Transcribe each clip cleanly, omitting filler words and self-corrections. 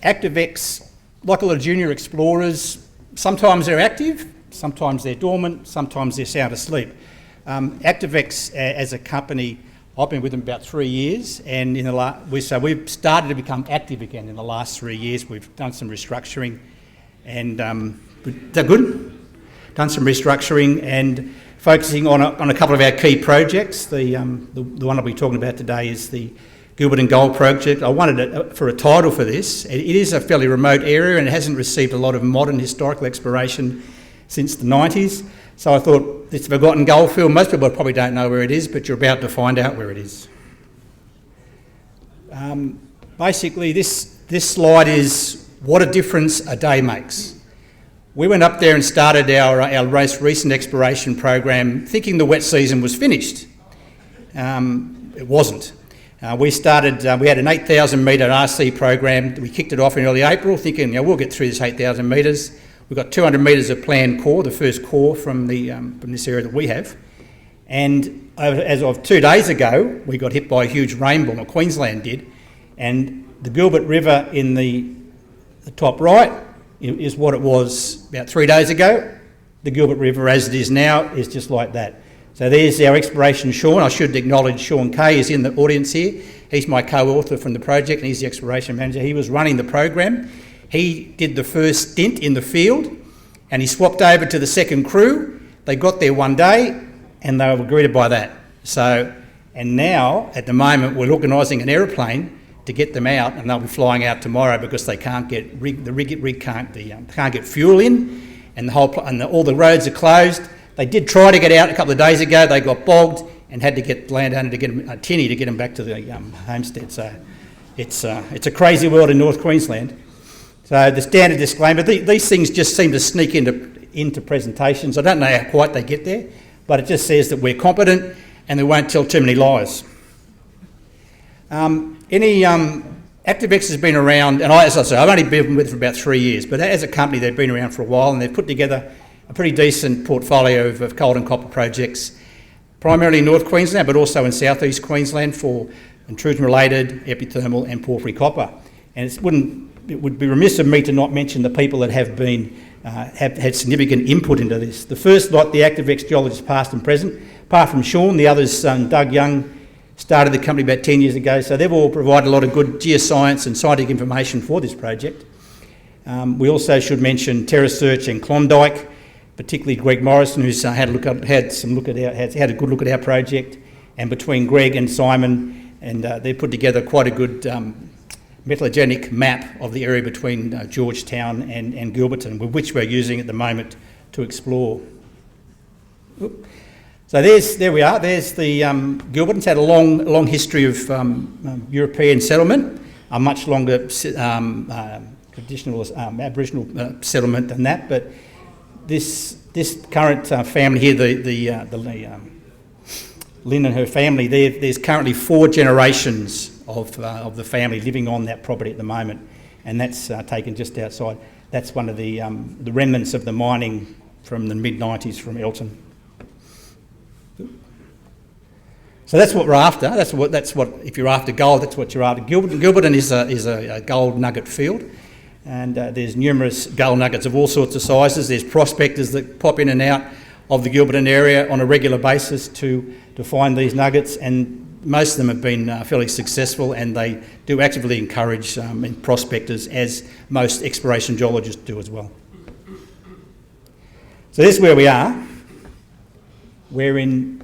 ActivEX, like a lot of junior explorers, sometimes they're active, sometimes they're dormant, sometimes they're sound asleep. ActivEX as a company, I've been with them about 3 years, and we've started to become active again in the last 3 years. We've done some restructuring, and they're good. Done some restructuring and focusing on a couple of our key projects. The one I'll be talking about today is the Gilberton Gold Project. I wanted it for a title for this. It is a fairly remote area and it hasn't received a lot of modern historical exploration since the 90s. So I thought, it's forgotten Goldfield. Most people probably don't know where it is, but you're about to find out where it is. Basically, this slide is what a difference a day makes. We went up there and started our most recent exploration program thinking the wet season was finished. It wasn't. We had an 8,000 metre RC program. We kicked it off in early April thinking, we'll get through this 8,000 metres. We've got 200 metres of planned core, the first core from this area that we have. And as of 2 days ago, we got hit by a huge rainfall, or Queensland did, and the Gilbert River in the top right is what it was about 3 days ago. The Gilbert River as it is now is just like that. So there's our exploration Sean. I should acknowledge Sean Kay is in the audience here. He's my co-author from the project and he's the exploration manager. He was running the program. He did the first stint in the field and he swapped over to the second crew. They got there one day and they were greeted by that. And now, at the moment, we're organising an aeroplane to get them out and they'll be flying out tomorrow because they can't get, the rig can't get fuel in and all the roads are closed. They did try to get out a couple of days ago. They got bogged and had to get the landowner to get them, a tinny to get them back to the homestead. So it's a crazy world in North Queensland. So the standard disclaimer, these things just seem to sneak into presentations. I don't know how quite they get there, but it just says that we're competent and we won't tell too many lies. ActivEX has been around, and as I say, I've only been with it for about 3 years, but as a company they've been around for a while and they've put together a pretty decent portfolio of gold and copper projects, primarily in North Queensland, but also in southeast Queensland for intrusion-related, epithermal and porphyry copper. And it would be remiss of me to not mention the people that have had significant input into this. The first lot, the ActivEX geologists past and present, apart from Sean, the others, Doug Young, started the company about 10 years ago, so they've all provided a lot of good geoscience and scientific information for this project. We also should mention TerraSearch and Klondike, particularly Greg Morrison, who's had a good look at our project, and between Greg and Simon, and they put together quite a good metallogenic map of the area between Georgetown and Gilberton, which we're using at the moment to explore. So there we are. There's the Gilberton's had a long history of European settlement, a much longer traditional Aboriginal settlement than that, but this current family here, the Lynn and her family, there's currently 4 generations of the family living on that property at the moment, and that's taken just outside. That's one of the remnants of the mining from the mid-90s from Eltin. So that's what we're after. That's what if you're after gold, that's what you're after. Gilberton is a gold nugget field. And there's numerous gold nuggets of all sorts of sizes. There's prospectors that pop in and out of the Gilberton area on a regular basis to find these nuggets, and most of them have been fairly successful, and they do actively encourage prospectors, as most exploration geologists do as well. So this is where we are. We're in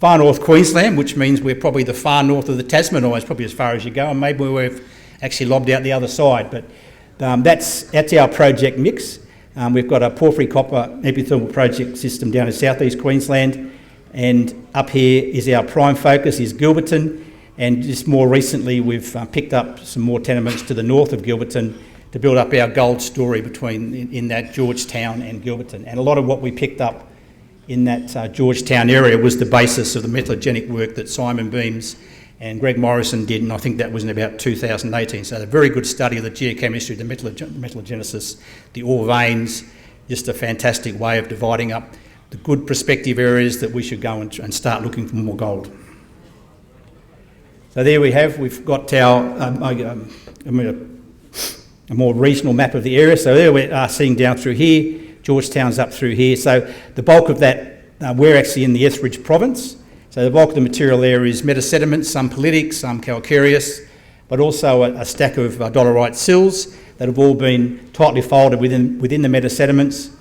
far north Queensland, which means we're probably the far north of the Tasman, always probably as far as you go, and maybe we've actually lobbed out the other side, but that's our project mix. We've got a porphyry copper epithermal project system down in southeast Queensland, and up here is our prime focus, is Gilberton, and just more recently we've picked up some more tenements to the north of Gilberton to build up our gold story in that Georgetown and Gilberton. And a lot of what we picked up in that Georgetown area was the basis of the metallogenic work that Simon Beams and Greg Morrison did, and I think that was in about 2018. So a very good study of the geochemistry, the metallogenesis, the ore veins, just a fantastic way of dividing up the good prospective areas that we should go and start looking for more gold. So there we have, we've got our, I'm going to a more regional map of the area. So there we are seeing down through here, Georgetown's up through here. So the bulk of that, we're actually in the Etheridge province. So the bulk of the material there is metasediments, some pelitic, some calcareous, but also a stack of dolerite sills that have all been tightly folded within the metasediments,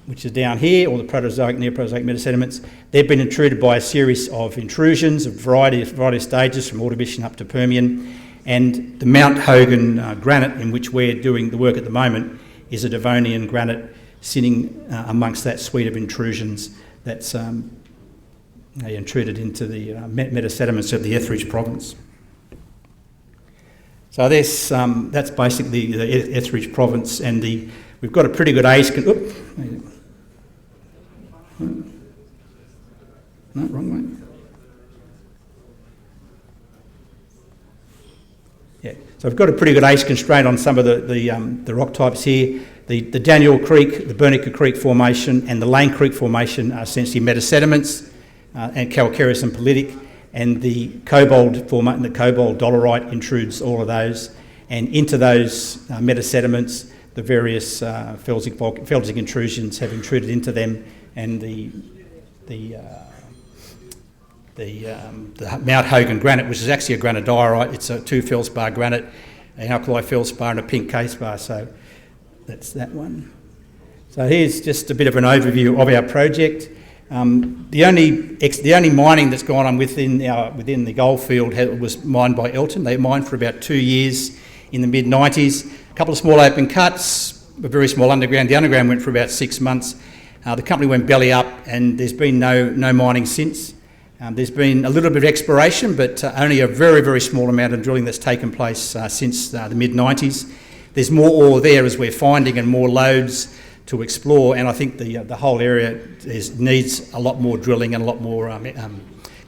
which is down here, or the Proterozoic, Neoproterozoic metasediments. They've been intruded by a series of intrusions of variety of stages, from Ordovician up to Permian. And the Mount Hogan granite, in which we're doing the work at the moment, is a Devonian granite sitting amongst that suite of intrusions that's intruded into the metasediments of the Etheridge province. So that's basically the Etheridge province, and we've got a pretty good no, wrong way. Yeah, so we've got a pretty good ACE constraint on some of the rock types here. The Daniel Creek, the Bernica Creek Formation, and the Lane Creek Formation are essentially metasediments, and calcareous and pelitic, and the cobalt dolerite intrudes all of those, and into those metasediments the various felsic intrusions have intruded into them, and the Mount Hogan granite, which is actually a granodiorite. It's a 2 feldspar granite, an alkali feldspar and a pink K-spar, so that's that one. So here's just a bit of an overview of our project. The only mining that's gone on within the Goldfield was mined by Eltin. They mined for about 2 years in the mid-90s. A couple of small open cuts, a very small underground. The underground went for about 6 months. The company went belly up, and there's been no mining since. There's been a little bit of exploration, but only a very, very small amount of drilling that's taken place since the mid-90s. There's more ore there as we're finding, and more lodes to explore, and I think the whole area needs a lot more drilling and a lot more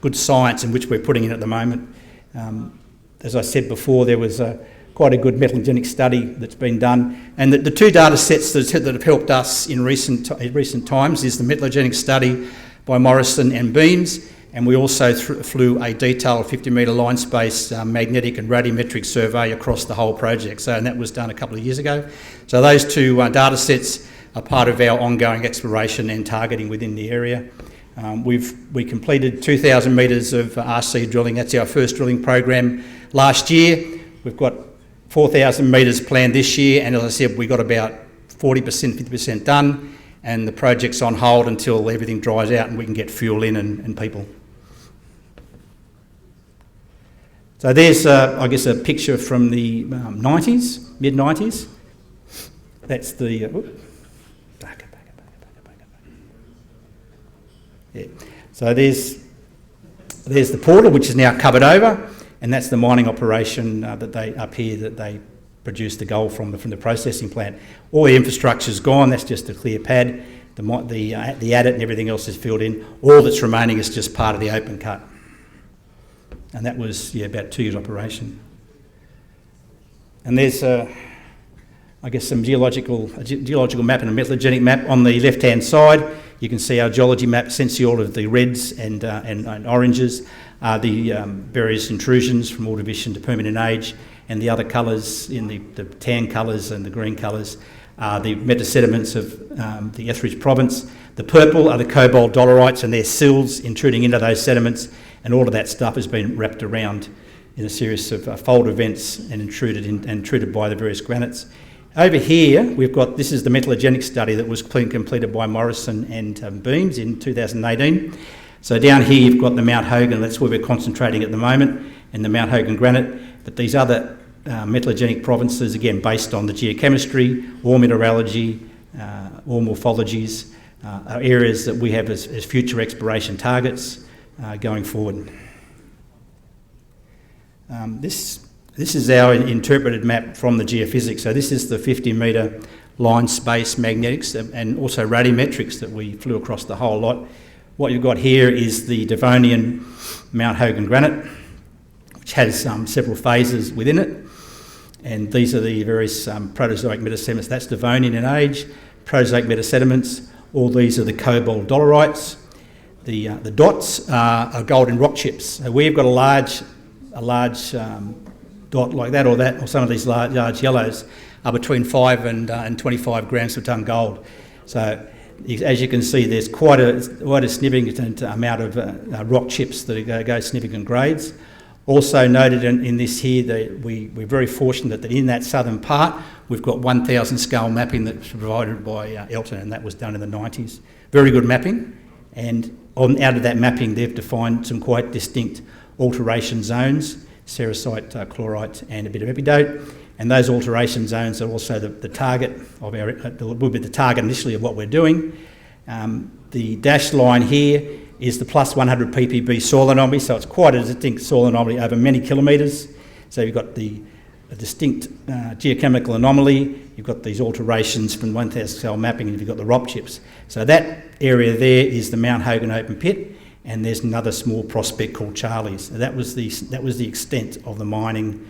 good science, in which we're putting in at the moment. As I said before, there was quite a good metallogenic study that's been done, and the 2 data sets that have helped us in recent times is the metallogenic study by Morrison and Beams, and we also flew a detailed 50-metre line space magnetic and radiometric survey across the whole project. And that was done a couple of years ago. So those 2 data sets are part of our ongoing exploration and targeting within the area. We completed 2,000 metres of RC drilling. That's our first drilling program last year. We've got 4,000 metres planned this year, and as I said, we got about 40%, 50% done, and the project's on hold until everything dries out and we can get fuel in and people. So there's, I guess, a picture from the mid-90s. That's the... Yeah. So there's the portal, which is now covered over, and that's the mining operation that they produce the gold from the processing plant. All the infrastructure's gone. That's just a clear pad. The adit and everything else is filled in. All that's remaining is just part of the open cut, and that was about 2 years operation. And there's I guess some geological map and a metallogenic map on the left-hand side. You can see our geology map. Essentially all of the reds and oranges are the various intrusions from Ordovician to Permian age, and the other colours in the tan colours and the green colours are the metasediments of the Etheridge province. The purple are the cobalt dolerites and their sills intruding into those sediments, and all of that stuff has been wrapped around in a series of fold events and intruded by the various granites. Over here, this is the metallogenic study that was completed by Morrison and Beams in 2018. So down here you've got the Mount Hogan, that's where we're concentrating at the moment, and the Mount Hogan granite. But these other metallogenic provinces, again, based on the geochemistry, ore mineralogy, ore morphologies, are areas that we have as future exploration targets going forward. This is our interpreted map from the geophysics. So this is the 50-metre line space magnetics and also radiometrics that we flew across the whole lot. What you've got here is the Devonian Mount Hogan granite, which has several phases within it. And these are the various Proterozoic metasediments. That's Devonian in age, Proterozoic metasediments. All these are the cobalt dolerites. The dots are golden rock chips. So we've got a large dot like that, or some of these large yellows, are between 5 and 25 grams per tonne gold. So as you can see, there's quite a significant amount of rock chips that go significant grades. Also noted in this here, that we're very fortunate that in that southern part, we've got 1,000 scale mapping that's provided by Eltin, and that was done in the 90s. Very good mapping, and out of that mapping, they've defined some quite distinct alteration zones, sericite, chlorite, and a bit of epidote. And those alteration zones are also the target of will be the target initially of what we're doing. The dashed line here is the plus 100 ppb soil anomaly, so it's quite a distinct soil anomaly over many kilometres. So you've got a distinct geochemical anomaly, you've got these alterations from 1,000 scale mapping, and you've got the rock chips. So that area there is the Mount Hogan open pit, and there's another small prospect called Charlie's. So that was the extent of the mining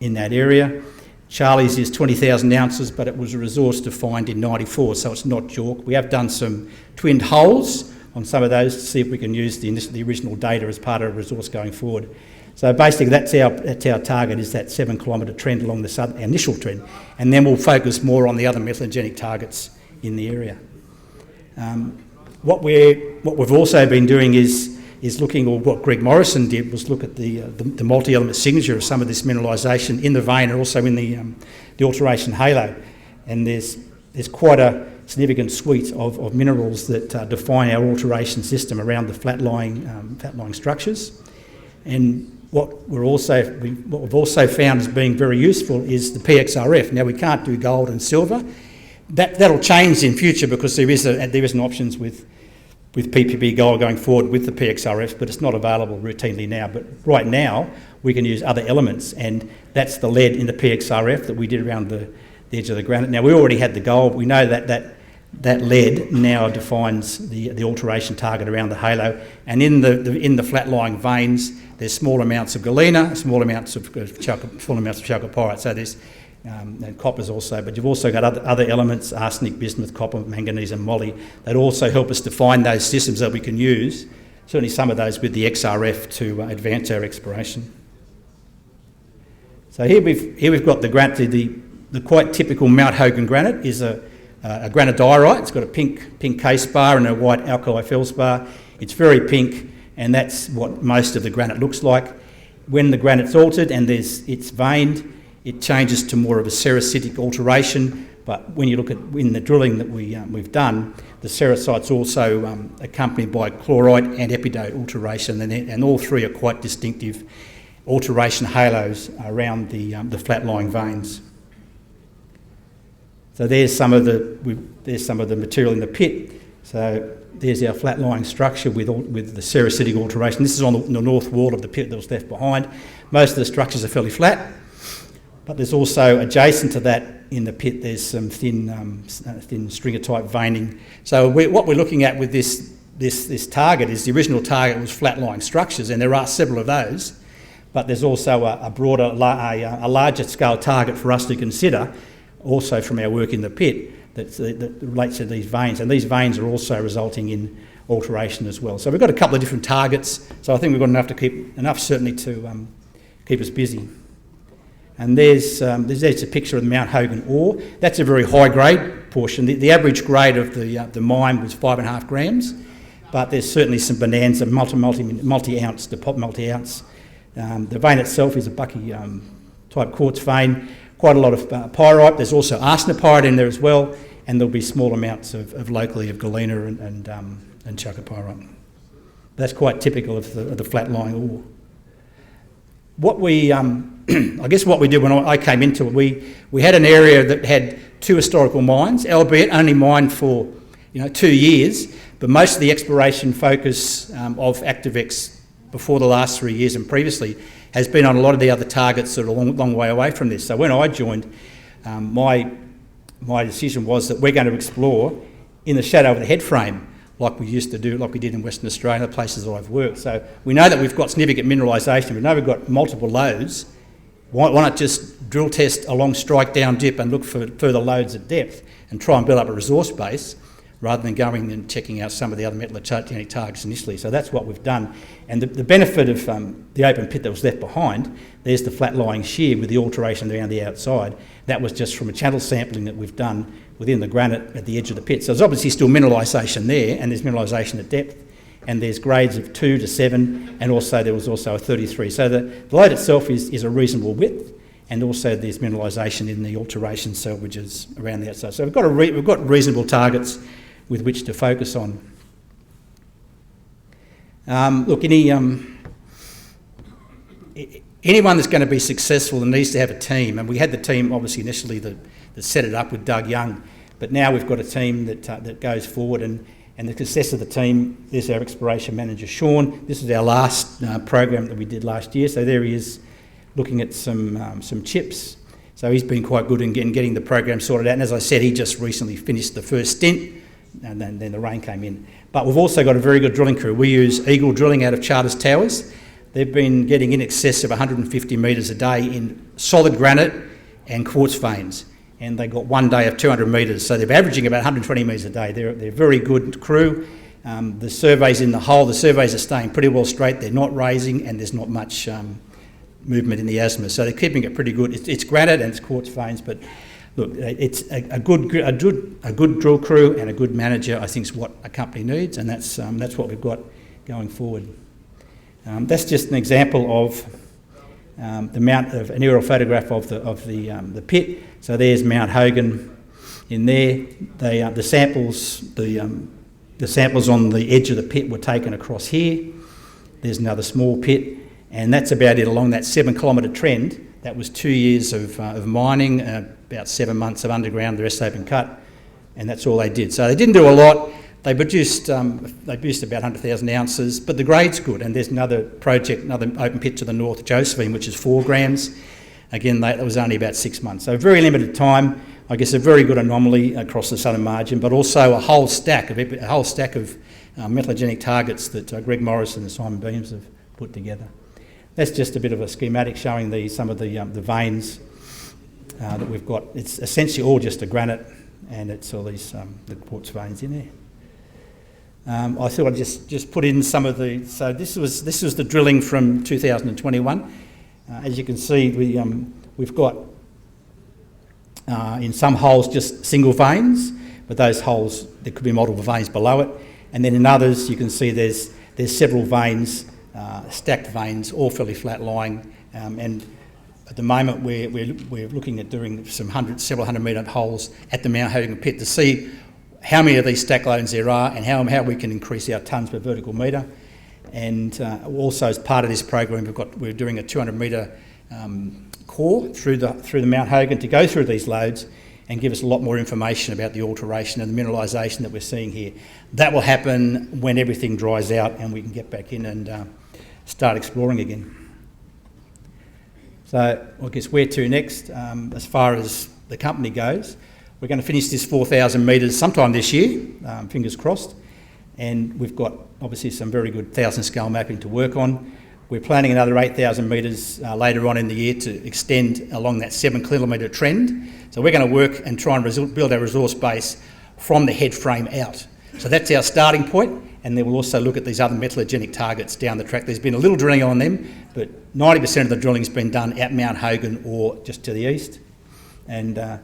in that area. Charlie's is 20,000 ounces, but it was a resource defined in 94, so it's not JORC. We have done some twinned holes on some of those to see if we can use the original data as part of a resource going forward. So basically that's our target, is that 7 kilometre trend along the initial trend, and then we'll focus more on the other metallogenic targets in the area. What we've also been doing is looking, or what Greg Morrison did was look at the multi-element signature of some of this mineralisation in the vein and also in the alteration halo. And there's quite a significant suite of minerals that define our alteration system around the flat-lying structures. And what we've also found as being very useful is the PXRF. Now, we can't do gold and silver. That'll change in future because there is an options with PPB gold going forward with the PXRF, but it's not available routinely now. But right now, we can use other elements, and that's the lead in the PXRF that we did around the edge of the granite. Now, we already had the gold. We know that lead now defines the alteration target around the halo, and in the flat-lying veins, there's small amounts of galena, small amounts of chalcopyrite. So there's and coppers also, but you've also got other elements, arsenic, bismuth, copper, manganese and moly, that also help us define those systems that we can use, certainly some of those with the XRF to advance our exploration. So here we've got the granite. The quite typical Mount Hogan granite is a granodiorite. It's got a pink case bar and a white alkali feldspar. It's very pink, and that's what most of the granite looks like. When the granite's altered and it's veined, it changes to more of a sericitic alteration, but when you look at in the drilling that we've done, the sericite's also accompanied by chlorite and epidote alteration, and all three are quite distinctive alteration halos around the flat-lying veins. So there's some of the material in the pit. So there's our flat-lying structure with the sericitic alteration. This is on the north wall of the pit that was left behind. Most of the structures are fairly flat. But there's also, adjacent to that in the pit, there's some thin stringer-type veining. So what we're looking at with this target is the original target was flat-lying structures, and there are several of those. But there's also a larger scale target for us to consider, also from our work in the pit, that relates to these veins. And these veins are also resulting in alteration as well. So we've got a couple of different targets. So I think we've got enough certainly to keep us busy. And there's a picture of the Mount Hogan ore. That's a very high grade portion. The average grade of the mine was 5.5 grams, but there's certainly some bonanza, multi-ounce. The vein itself is a bucky type quartz vein. Quite a lot of pyrite. There's also arsenopyrite in there as well, and there'll be small amounts of locally of galena and chalcopyrite. That's quite typical of the flat-lying ore. What we did when I came into it, we had an area that had two historical mines, albeit only mined for 2 years, but most of the exploration focus of ActivEX before the last 3 years and previously has been on a lot of the other targets that are a long way away from this. So when I joined, my decision was that we're going to explore in the shadow of the headframe, like we used to do, like we did in Western Australia, the places that I've worked. So we know that we've got significant mineralisation, we know we've got multiple lodes. Why not just drill test along strike down dip and look for further lodes at depth and try and build up a resource base, rather than going and checking out some of the other metallogenic targets initially. So that's what we've done. And the benefit of the open pit that was left behind, there's the flat-lying shear with the alteration around the outside. That was just from a channel sampling that we've done within the granite at the edge of the pit. So there's obviously still mineralisation there, and there's mineralisation at depth, and there's grades of 2 to 7, and also there was also a 33. So the lode itself is a reasonable width, and also there's mineralisation in the alteration selvages around the outside. So we've got reasonable targets with which to focus on. Look, anyone that's going to be successful needs to have a team, and we had the team obviously initially that set it up with Doug Young, but now we've got a team that goes forward, and the success of the team, there's our exploration manager Sean. This is our last program that we did last year, so there he is looking at some chips. So he's been quite good in getting the program sorted out, and as I said, he just recently finished the first stint, and then the rain came in. But we've also got a very good drilling crew. We use Eagle Drilling out of Charters Towers. They've been getting in excess of 150 metres a day in solid granite and quartz veins, and they got one day of 200 metres, so they're averaging about 120 metres a day. They're a very good crew. The surveys in the hole, the surveys are staying pretty well straight. They're not raising, and there's not much movement in the asthma, so they're keeping it pretty good. It's granite and it's quartz veins, but look, it's a good drill crew and a good manager, I think, is what a company needs, and that's what we've got going forward. That's just an example of an aerial photograph of the pit. So there's Mount Hogan in there. The samples on the edge of the pit were taken across here. There's another small pit, and that's about it along that 7 kilometre trend. That was 2 years of mining, about 7 months of underground, the rest open cut, and that's all they did. So they didn't do a lot. They produced about 100,000 ounces, but the grade's good. And there's another project, another open pit to the north, Josephine, which is 4 grams. Again, that was only about 6 months. So very limited time. I guess a very good anomaly across the southern margin, but also a whole stack of metallogenic targets that Greg Morris and Simon Beams have put together. That's just a bit of a schematic showing some of the veins that we've got. It's essentially all just a granite, and it's all these the quartz veins in there. I thought I'd just put in some of the. So this was the drilling from 2021. As you can see, we've got in some holes just single veins, but those holes there could be multiple veins below it, and then in others you can see there's several veins, stacked veins, all fairly flat lying, and at the moment we're looking at doing several hundred metre holes at the Mount Hogan pit to see how many of these stack loans there are and how we can increase our tonnes per vertical metre. And also as part of this program we're doing a 200 metre core through the Mount Hogan to go through these lodes and give us a lot more information about the alteration and the mineralisation that we're seeing here. That will happen when everything dries out and we can get back in and start exploring again. So I guess where to next as far as the company goes. We're going to finish this 4,000 metres sometime this year, fingers crossed, and we've got obviously some very good 1,000 scale mapping to work on. We're planning another 8,000 metres later on in the year to extend along that 7 kilometre trend. So we're going to work and try and build our resource base from the head frame out. So that's our starting point, and then we'll also look at these other metallogenic targets down the track. There's been a little drilling on them, but 90% of the drilling's been done at Mount Hogan or just to the east. And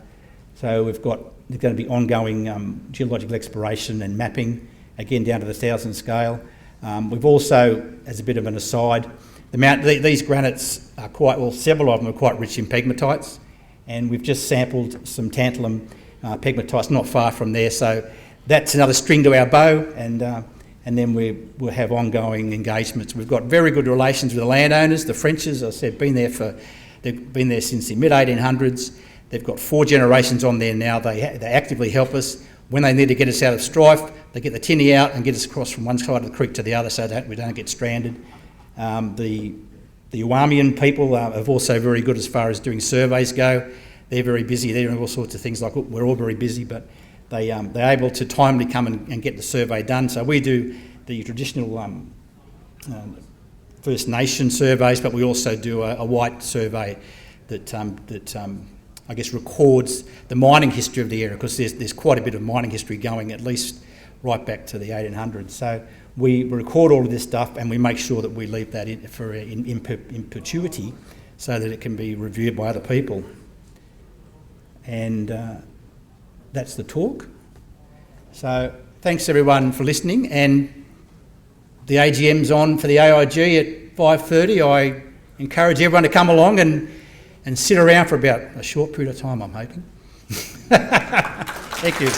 so there's going to be ongoing geological exploration and mapping, again down to the 1,000 scale. We've also, as a bit of an aside, these granites are several of them are quite rich in pegmatites, and we've just sampled some tantalum pegmatites not far from there. So that's another string to our bow, and then we'll have ongoing engagements. We've got very good relations with the landowners, the Frenches. As I said, they've been there since the mid-1800s. They've got 4 generations on there now. They actively help us. When they need to get us out of strife, they get the tinny out and get us across from one side of the creek to the other so that we don't get stranded. The Uwamian people are also very good as far as doing surveys go. They're very busy. They're doing all sorts of things. Like we're all very busy, but they're able to timely come and get the survey done. So we do the traditional First Nation surveys, but we also do a white survey that I guess records the mining history of the area, because there's quite a bit of mining history going at least right back to the 1800s. So we record all of this stuff and we make sure that we leave that in perpetuity so that it can be reviewed by other people. And that's the talk. So thanks everyone for listening, and the AGM's on for the AIG at 5:30. I encourage everyone to come along and sit around for about a short period of time, I'm hoping. Thank you.